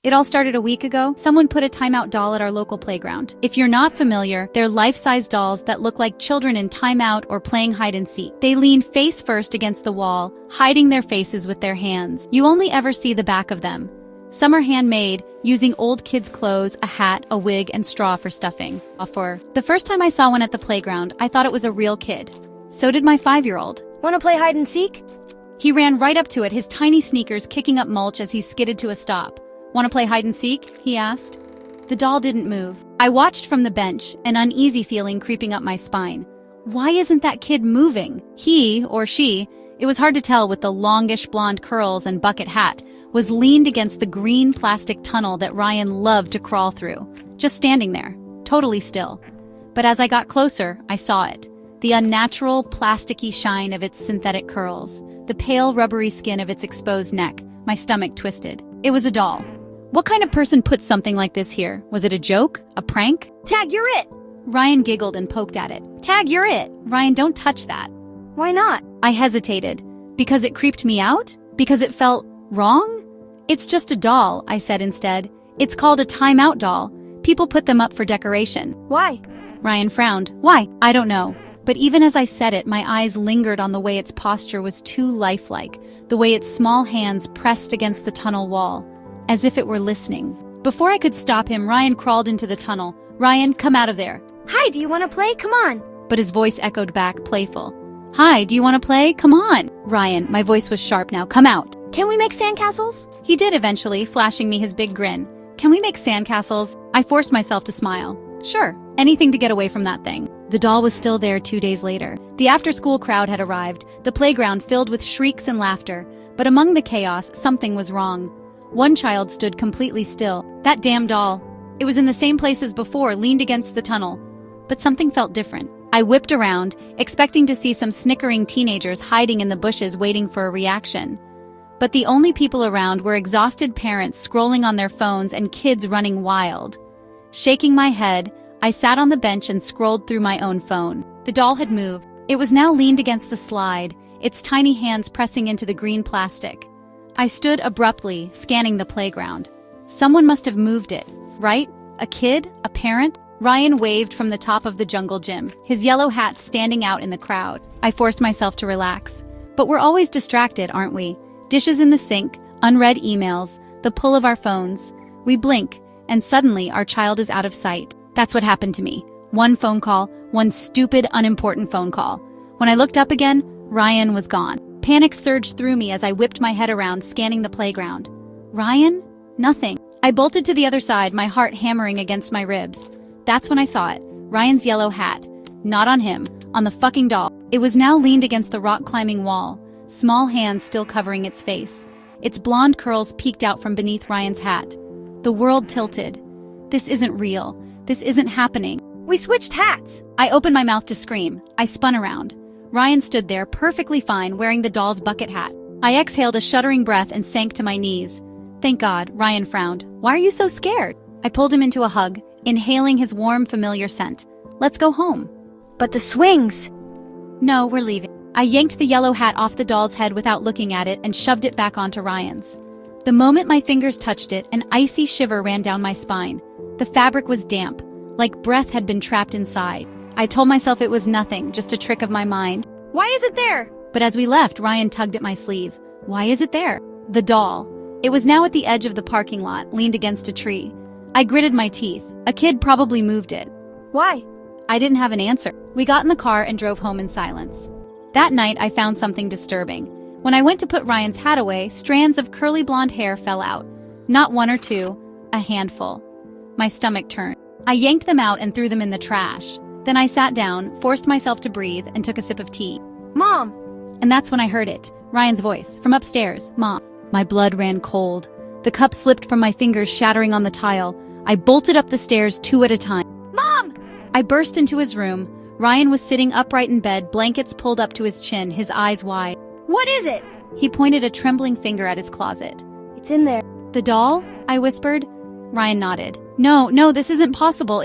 It all started a week ago. Someone put a timeout doll at our local playground. If you're not familiar, they're life-size dolls that look like children in timeout or playing hide and seek. They lean face first against the wall, hiding their faces with their hands. You only ever see the back of them. Some are handmade, using old kids' clothes, a hat, a wig, and straw for stuffing. The first time I saw one at the playground, I thought it was a real kid. So did my 5-year-old. Wanna play hide and seek? He ran right up to it, his tiny sneakers kicking up mulch as he skidded to a stop. "Want to play hide and seek?" he asked. The doll didn't move. I watched from the bench, an uneasy feeling creeping up my spine. Why isn't that kid moving? He, or she, it was hard to tell with the longish blonde curls and bucket hat, was leaned against the green plastic tunnel that Ryan loved to crawl through. Just standing there, totally still. But as I got closer, I saw it. The unnatural, plasticky shine of its synthetic curls, the pale, rubbery skin of its exposed neck. My stomach twisted. It was a doll. What kind of person put something like this here? Was it a joke? A prank? Tag, you're it! Ryan giggled and poked at it. "Tag, you're it!" "Ryan, don't touch that." Why not? I hesitated. Because it creeped me out? Because it felt wrong? "It's just a doll," I said instead. "It's called a timeout doll. People put them up for decoration." Why? Ryan frowned. "Why? I don't know." But even as I said it, my eyes lingered on the way its posture was too lifelike, the way its small hands pressed against the tunnel wall, as if it were listening. Before I could stop him, Ryan crawled into the tunnel. "Ryan, come out of there." Hi, do you wanna play? Come on! But his voice echoed back, playful. "Hi, do you want to play? Come on." "Ryan," my voice was sharp now, "come out." Can we make sandcastles? He did eventually, flashing me his big grin. "Can we make sandcastles?" I forced myself to smile. Sure, anything to get away from that thing. The doll was still there 2 days later. The after-school crowd had arrived, the playground filled with shrieks and laughter, but among the chaos, something was wrong. One child stood completely still. That damn doll. It was in the same place as before, leaned against the tunnel. But something felt different. I whipped around, expecting to see some snickering teenagers hiding in the bushes waiting for a reaction. But the only people around were exhausted parents scrolling on their phones and kids running wild. Shaking my head, I sat on the bench and scrolled through my own phone. The doll had moved. It was now leaned against the slide, its tiny hands pressing into the green plastic. I stood abruptly, scanning the playground. Someone must have moved it, right? A kid? A parent? Ryan waved from the top of the jungle gym, his yellow hat standing out in the crowd. I forced myself to relax. But we're always distracted, aren't we? Dishes in the sink, unread emails, the pull of our phones. We blink, and suddenly our child is out of sight. That's what happened to me. One phone call, one stupid, unimportant phone call. When I looked up again, Ryan was gone. Panic surged through me as I whipped my head around, scanning the playground. Ryan? Nothing. I bolted to the other side, my heart hammering against my ribs. That's when I saw it. Ryan's yellow hat. Not on him, on the fucking doll. It was now leaned against the rock-climbing wall, small hands still covering its face. Its blonde curls peeked out from beneath Ryan's hat. The world tilted. This isn't real. This isn't happening. We switched hats! I opened my mouth to scream. I spun around. Ryan stood there, perfectly fine, wearing the doll's bucket hat. I exhaled a shuddering breath and sank to my knees. Thank God, Ryan frowned. "Why are you so scared?" I pulled him into a hug, inhaling his warm, familiar scent. "Let's go home." But the swings! "No, we're leaving." I yanked the yellow hat off the doll's head without looking at it and shoved it back onto Ryan's. The moment my fingers touched it, an icy shiver ran down my spine. The fabric was damp, like breath had been trapped inside. I told myself it was nothing, just a trick of my mind. Why is it there? But as we left, Ryan tugged at my sleeve. Why is it there? The doll. It was now at the edge of the parking lot, leaned against a tree. I gritted my teeth. A kid probably moved it. Why? I didn't have an answer. We got in the car and drove home in silence. That night, I found something disturbing. When I went to put Ryan's hat away, strands of curly blonde hair fell out. Not one or two, a handful. My stomach turned. I yanked them out and threw them in the trash. Then I sat down, forced myself to breathe, and took a sip of tea. Mom! And that's when I heard it. Ryan's voice, from upstairs. "Mom." My blood ran cold. The cup slipped from my fingers, shattering on the tile. I bolted up the stairs 2 at a time. Mom! I burst into his room. Ryan was sitting upright in bed, blankets pulled up to his chin, his eyes wide. What is it? He pointed a trembling finger at his closet. It's in there. "The doll?" I whispered. Ryan nodded. No, this isn't possible.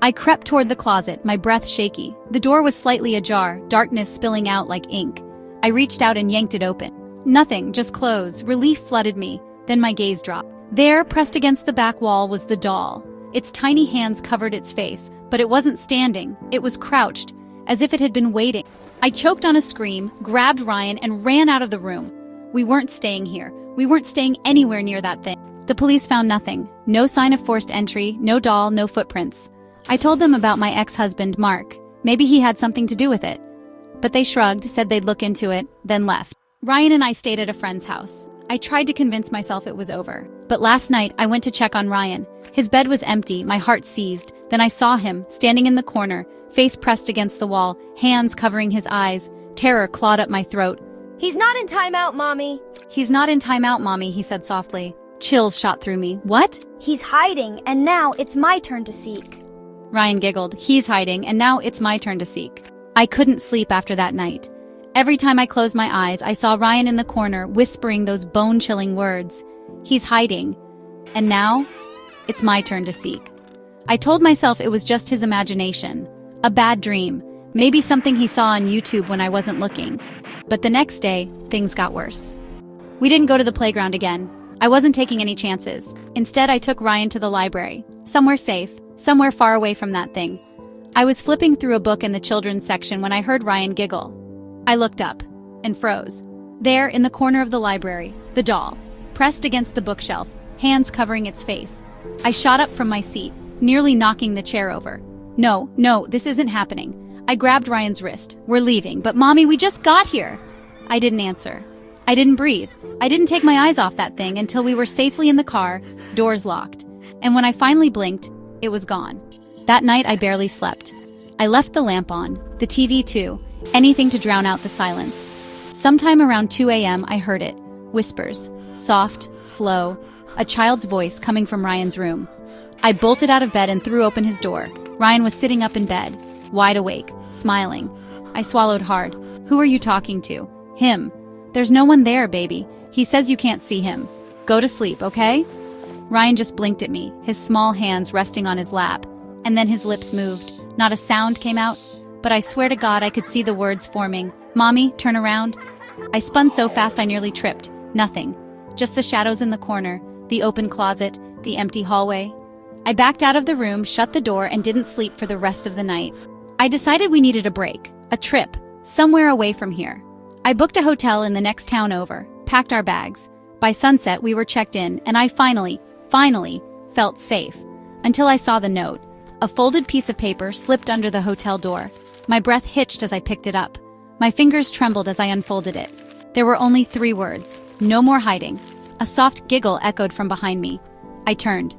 I crept toward the closet, my breath shaky. The door was slightly ajar, darkness spilling out like ink. I reached out and yanked it open. Nothing, just clothes. Relief flooded me. Then my gaze dropped. There, pressed against the back wall, was the doll. Its tiny hands covered its face, but it wasn't standing. It was crouched, as if it had been waiting. I choked on a scream, grabbed Ryan, and ran out of the room. We weren't staying here. We weren't staying anywhere near that thing. The police found nothing. No sign of forced entry, no doll, no footprints. I told them about my ex-husband, Mark. Maybe he had something to do with it. But they shrugged, said they'd look into it, then left. Ryan and I stayed at a friend's house. I tried to convince myself it was over. But last night, I went to check on Ryan. His bed was empty, my heart seized. Then I saw him, standing in the corner, face pressed against the wall, hands covering his eyes. Terror clawed up my throat. He's not in timeout, Mommy. He's not in timeout, Mommy, he said softly. Chills shot through me. What? He's hiding, and now it's my turn to seek. Ryan giggled. He's hiding, and now it's my turn to seek. I couldn't sleep after that night. Every time I closed my eyes, I saw Ryan in the corner, whispering those bone-chilling words. He's hiding. And now, it's my turn to seek. I told myself it was just his imagination. A bad dream. Maybe something he saw on YouTube when I wasn't looking. But the next day, things got worse. We didn't go to the playground again. I wasn't taking any chances. Instead, I took Ryan to the library. Somewhere safe. Somewhere far away from that thing. I was flipping through a book in the children's section when I heard Ryan giggle. I looked up and froze. There, in the corner of the library, the doll, pressed against the bookshelf, hands covering its face. I shot up from my seat, nearly knocking the chair over. No, this isn't happening. I grabbed Ryan's wrist. We're leaving, but Mommy, we just got here. I didn't answer. I didn't breathe. I didn't take my eyes off that thing until we were safely in the car, doors locked. And when I finally blinked, it was gone. That night, I barely slept. I left the lamp on, the TV too, anything to drown out the silence. Sometime around 2 a.m., I heard it. Whispers. Soft, slow. A child's voice coming from Ryan's room. I bolted out of bed and threw open his door. Ryan was sitting up in bed, wide awake, smiling. I swallowed hard. Who are you talking to? Him. There's no one there, baby. He says you can't see him. Go to sleep, okay? Ryan just blinked at me, his small hands resting on his lap. And then his lips moved. Not a sound came out, but I swear to God I could see the words forming. Mommy, turn around. I spun so fast I nearly tripped. Nothing. Just the shadows in the corner, the open closet, the empty hallway. I backed out of the room, shut the door, and didn't sleep for the rest of the night. I decided we needed a break, a trip, somewhere away from here. I booked a hotel in the next town over, packed our bags. By sunset, we were checked in, and I finally felt safe. Until I saw the note. A folded piece of paper slipped under the hotel door. My breath hitched as I picked it up. My fingers trembled as I unfolded it. There were only 3 words. No more hiding. A soft giggle echoed from behind me. I turned.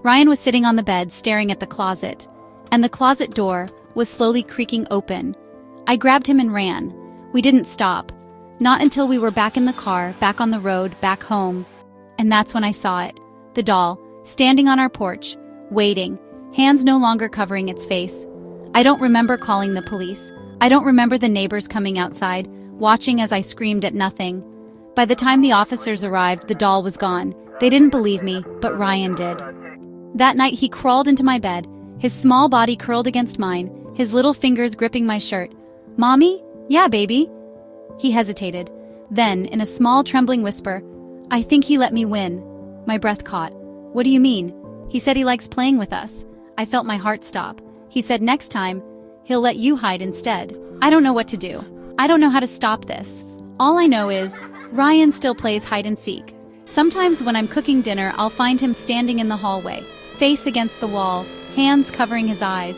Ryan was sitting on the bed, staring at the closet. And the closet door was slowly creaking open. I grabbed him and ran. We didn't stop. Not until we were back in the car, back on the road, back home. And that's when I saw it. The doll, standing on our porch, waiting, hands no longer covering its face. I don't remember calling the police. I don't remember the neighbors coming outside, watching as I screamed at nothing. By the time the officers arrived, the doll was gone. They didn't believe me, but Ryan did. That night, he crawled into my bed, his small body curled against mine, his little fingers gripping my shirt. Mommy? Yeah, baby. He hesitated. Then, in a small, trembling whisper, I think he let me win. My breath caught. What do you mean? He said he likes playing with us. I felt my heart stop. He said next time, he'll let you hide instead. I don't know what to do. I don't know how to stop this. All I know is, Ryan still plays hide and seek. Sometimes when I'm cooking dinner, I'll find him standing in the hallway, face against the wall, hands covering his eyes.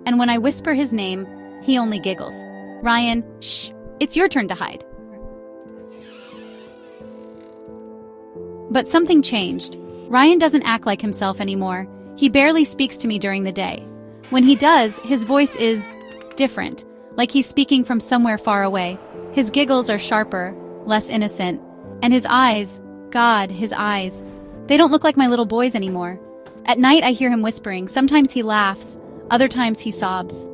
And when I whisper his name, he only giggles. Ryan, shh, it's your turn to hide. But something changed. Ryan doesn't act like himself anymore. He barely speaks to me during the day. When he does, his voice is different, like he's speaking from somewhere far away. His giggles are sharper, less innocent, and his eyes, God, his eyes, they don't look like my little boy's anymore. At night I hear him whispering. Sometimes he laughs, other times he sobs.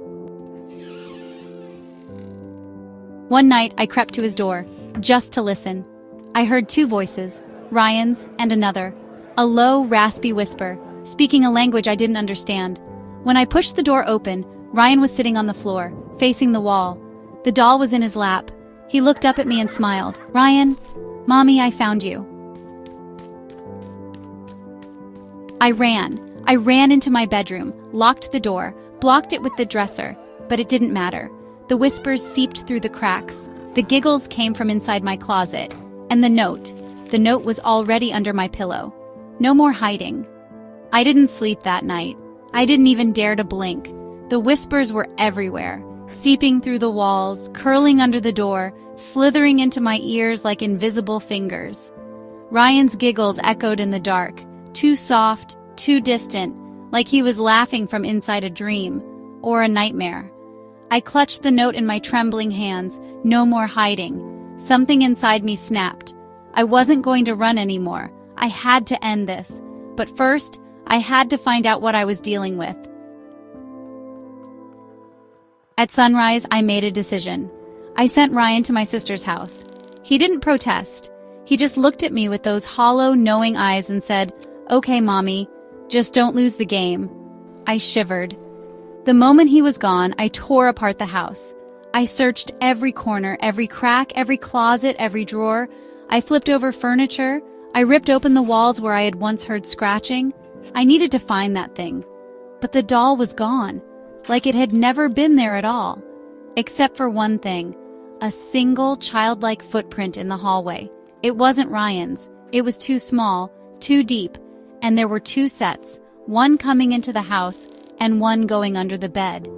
One night I crept to his door, just to listen. I heard 2 voices, Ryan's and another, a low, raspy whisper, speaking a language I didn't understand. When I pushed the door open, Ryan was sitting on the floor, facing the wall. The doll was in his lap. He looked up at me and smiled. Ryan, Mommy, I found you. I ran. I ran into my bedroom, locked the door, blocked it with the dresser, but it didn't matter. The whispers seeped through the cracks. The giggles came from inside my closet. And the note was already under my pillow. No more hiding. I didn't sleep that night. I didn't even dare to blink. The whispers were everywhere, seeping through the walls, curling under the door, slithering into my ears like invisible fingers. Ryan's giggles echoed in the dark, too soft, too distant, like he was laughing from inside a dream or a nightmare. I clutched the note in my trembling hands. No more hiding. Something inside me snapped. I wasn't going to run anymore. I had to end this. But first, I had to find out what I was dealing with. At sunrise, I made a decision. I sent Ryan to my sister's house. He didn't protest. He just looked at me with those hollow, knowing eyes and said, "Okay, Mommy, just don't lose the game." I shivered. The moment he was gone, I tore apart the house. I searched every corner, every crack, every closet, every drawer. I flipped over furniture. I ripped open the walls where I had once heard scratching. I needed to find that thing. But the doll was gone, like it had never been there at all. Except for one thing, a single childlike footprint in the hallway. It wasn't Ryan's. It was too small, too deep, and there were two sets, one coming into the house and one going under the bed.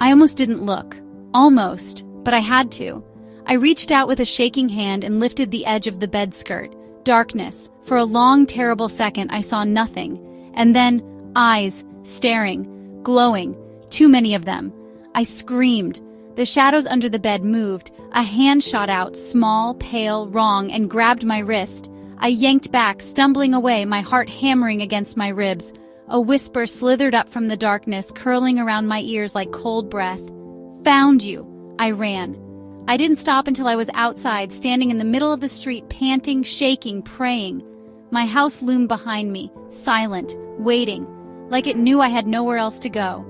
I almost didn't look. Almost, but I had to. I reached out with a shaking hand and lifted the edge of the bed skirt. Darkness. For a long, terrible second, I saw nothing. And then, eyes, staring, glowing, too many of them. I screamed. The shadows under the bed moved. A hand shot out, small, pale, wrong, and grabbed my wrist. I yanked back, stumbling away, my heart hammering against my ribs. A whisper slithered up from the darkness, curling around my ears like cold breath. "Found you!" I ran. I didn't stop until I was outside, standing in the middle of the street, panting, shaking, praying. My house loomed behind me, silent, waiting, like it knew I had nowhere else to go.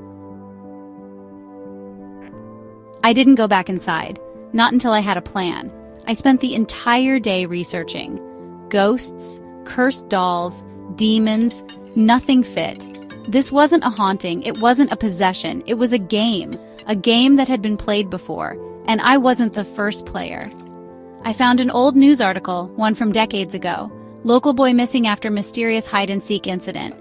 I didn't go back inside, not until I had a plan. I spent the entire day researching. Ghosts, cursed dolls, demons, nothing fit. This wasn't a haunting, it wasn't a possession, it was a game that had been played before, and I wasn't the first player. I found an old news article, one from decades ago. Local boy missing after mysterious hide-and-seek incident.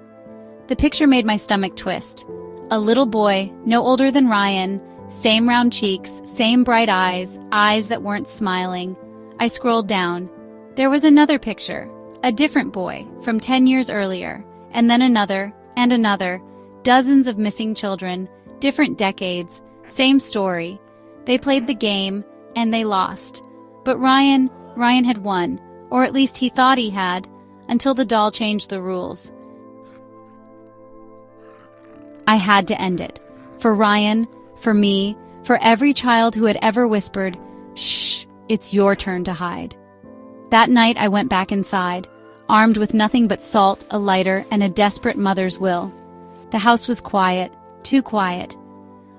The picture made my stomach twist. A little boy, no older than Ryan, same round cheeks, same bright eyes, eyes that weren't smiling. I scrolled down. There was another picture, a different boy, from 10 years earlier, and then another, and another, dozens of missing children, different decades, same story. They played the game, and they lost. But Ryan had won, or at least he thought he had, until the doll changed the rules. I had to end it. For Ryan, for me, for every child who had ever whispered, "Shh, it's your turn to hide." That night I went back inside, armed with nothing but salt, a lighter, and a desperate mother's will. The house was quiet, too quiet.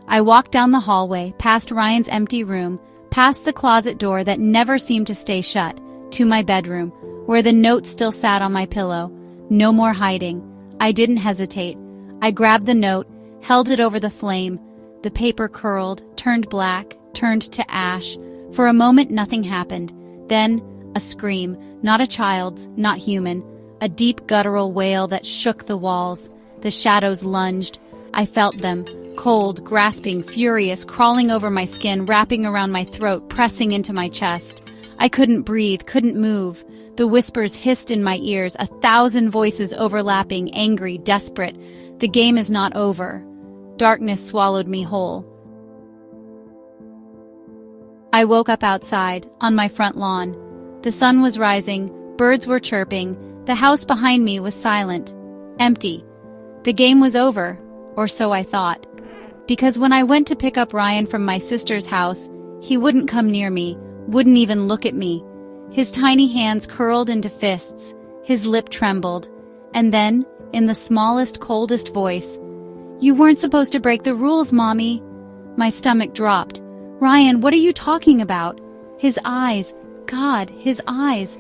I walked down the hallway, past Ryan's empty room, past the closet door that never seemed to stay shut, to my bedroom, where the note still sat on my pillow. No more hiding. I didn't hesitate. I grabbed the note, held it over the flame. The paper curled, turned black, turned to ash. For a moment, nothing happened. Then, a scream, not a child's, not human. A deep guttural wail that shook the walls. The shadows lunged. I felt them, cold, grasping, furious, crawling over my skin, wrapping around my throat, pressing into my chest. I couldn't breathe, couldn't move. The whispers hissed in my ears, 1,000 voices overlapping, angry, desperate. The game is not over. Darkness swallowed me whole. I woke up outside, on my front lawn. The sun was rising, birds were chirping, the house behind me was silent, empty. The game was over, or so I thought. Because when I went to pick up Ryan from my sister's house, he wouldn't come near me, wouldn't even look at me. His tiny hands curled into fists, his lip trembled, and then, in the smallest, coldest voice, "You weren't supposed to break the rules, Mommy." My stomach dropped. "Ryan, what are you talking about?" His eyes, God, his eyes.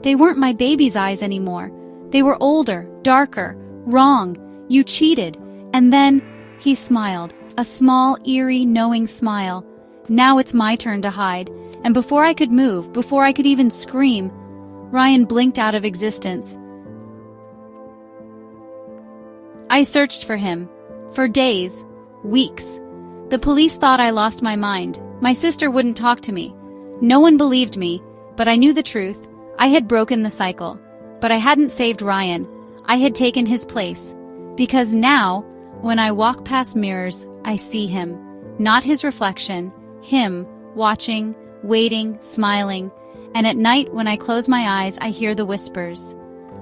They weren't my baby's eyes anymore. They were older, darker, wrong. You cheated. And then he smiled, a small, eerie, knowing smile. Now it's my turn to hide. And before I could move, before I could even scream, Ryan blinked out of existence. I searched for him. For days. Weeks. The police thought I lost my mind. My sister wouldn't talk to me. No one believed me, but I knew the truth. I had broken the cycle. But I hadn't saved Ryan. I had taken his place. Because now, when I walk past mirrors, I see him. Not his reflection. Him, watching, waiting, smiling. And at night, when I close my eyes, I hear the whispers.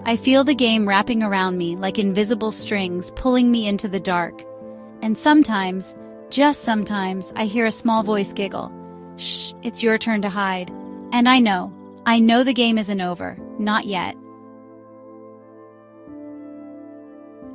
I feel the game wrapping around me like invisible strings pulling me into the dark. And sometimes, just sometimes, I hear a small voice giggle. Shh, it's your turn to hide. And I know the game isn't over. Not yet.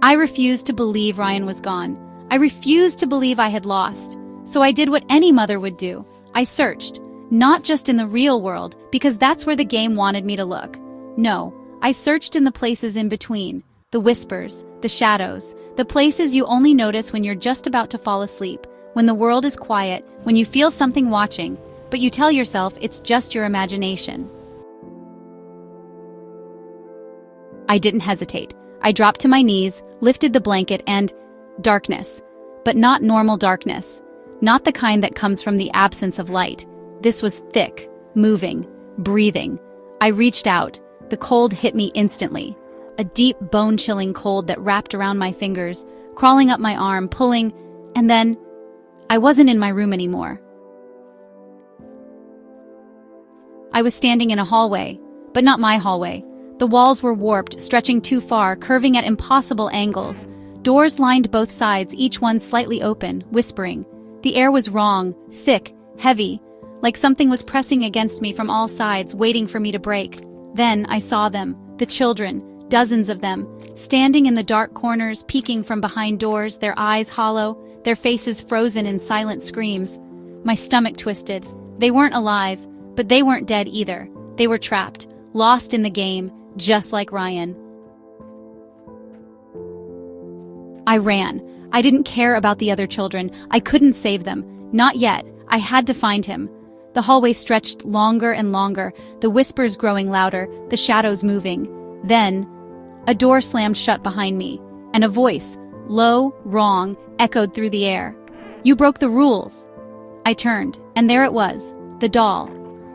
I refused to believe Ryan was gone. I refused to believe I had lost. So I did what any mother would do. I searched, not just in the real world, because that's where the game wanted me to look. No, I searched in the places in between. The whispers, the shadows, the places you only notice when you're just about to fall asleep, when the world is quiet, when you feel something watching, but you tell yourself it's just your imagination. I didn't hesitate. I dropped to my knees, lifted the blanket, and darkness. But not normal darkness. Not the kind that comes from the absence of light. This was thick, moving, breathing. I reached out. The cold hit me instantly. A deep, bone-chilling cold that wrapped around my fingers, crawling up my arm, pulling, and then I wasn't in my room anymore. I was standing in a hallway, but not my hallway. The walls were warped, stretching too far, curving at impossible angles. Doors lined both sides, each one slightly open, whispering. The air was wrong, thick, heavy, like something was pressing against me from all sides, waiting for me to break. Then I saw them, the children, dozens of them, standing in the dark corners, peeking from behind doors, their eyes hollow, their faces frozen in silent screams. My stomach twisted. They weren't alive, but they weren't dead either. They were trapped, lost in the game, just like Ryan. I ran. I didn't care about the other children. I couldn't save them. Not yet. I had to find him. The hallway stretched longer and longer, the whispers growing louder, the shadows moving. Then, a door slammed shut behind me, and a voice, low, wrong, echoed through the air. You broke the rules. I turned, and there it was, the doll.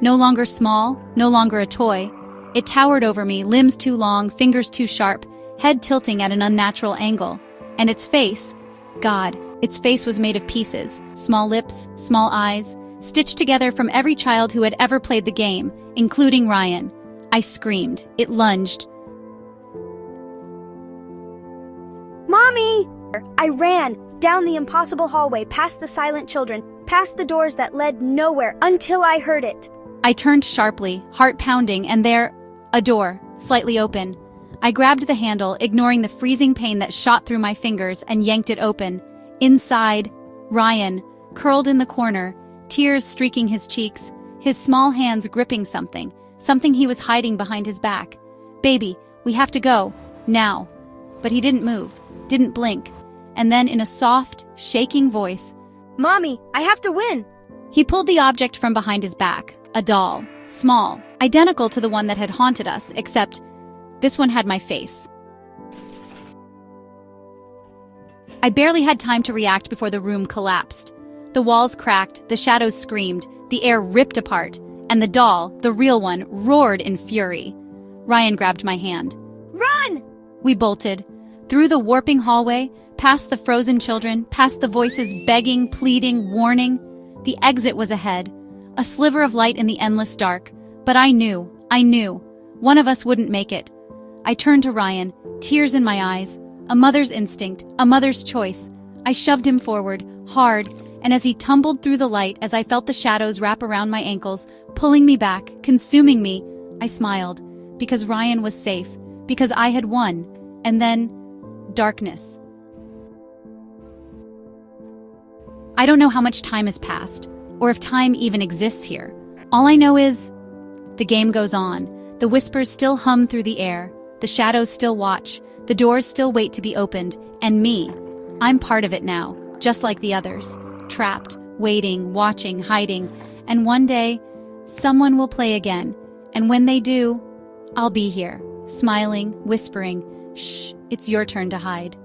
No longer small, no longer a toy. It towered over me, limbs too long, fingers too sharp, head tilting at an unnatural angle. And its face, God, its face was made of pieces, small lips, small eyes, stitched together from every child who had ever played the game, including Ryan. I screamed. It lunged. Mommy! I ran down the impossible hallway, past the silent children, past the doors that led nowhere, until I heard it. I turned sharply, heart pounding, and there, a door, slightly open. I grabbed the handle, ignoring the freezing pain that shot through my fingers, and yanked it open. Inside, Ryan, curled in the corner, tears streaking his cheeks, his small hands gripping something he was hiding behind his back. Baby, we have to go, now. But he didn't move, didn't blink. And then in a soft, shaking voice, Mommy, I have to win! He pulled the object from behind his back, a doll, small, identical to the one that had haunted us, except this one had my face. I barely had time to react before the room collapsed. The walls cracked, the shadows screamed, the air ripped apart, and the doll, the real one, roared in fury. Ryan grabbed my hand. Run! We bolted. Through the warping hallway, past the frozen children, past the voices begging, pleading, warning. The exit was ahead, a sliver of light in the endless dark. But I knew. One of us wouldn't make it. I turned to Ryan, tears in my eyes. A mother's instinct, a mother's choice. I shoved him forward, hard, and as he tumbled through the light, as I felt the shadows wrap around my ankles, pulling me back, consuming me, I smiled. Because Ryan was safe. Because I had won. And then, darkness. I don't know how much time has passed, or if time even exists here. All I know is, the game goes on. The whispers still hum through the air. The shadows still watch, the doors still wait to be opened, and me, I'm part of it now, just like the others. Trapped, waiting, watching, hiding, and one day, someone will play again, and when they do, I'll be here, smiling, whispering, "Shh, it's your turn to hide."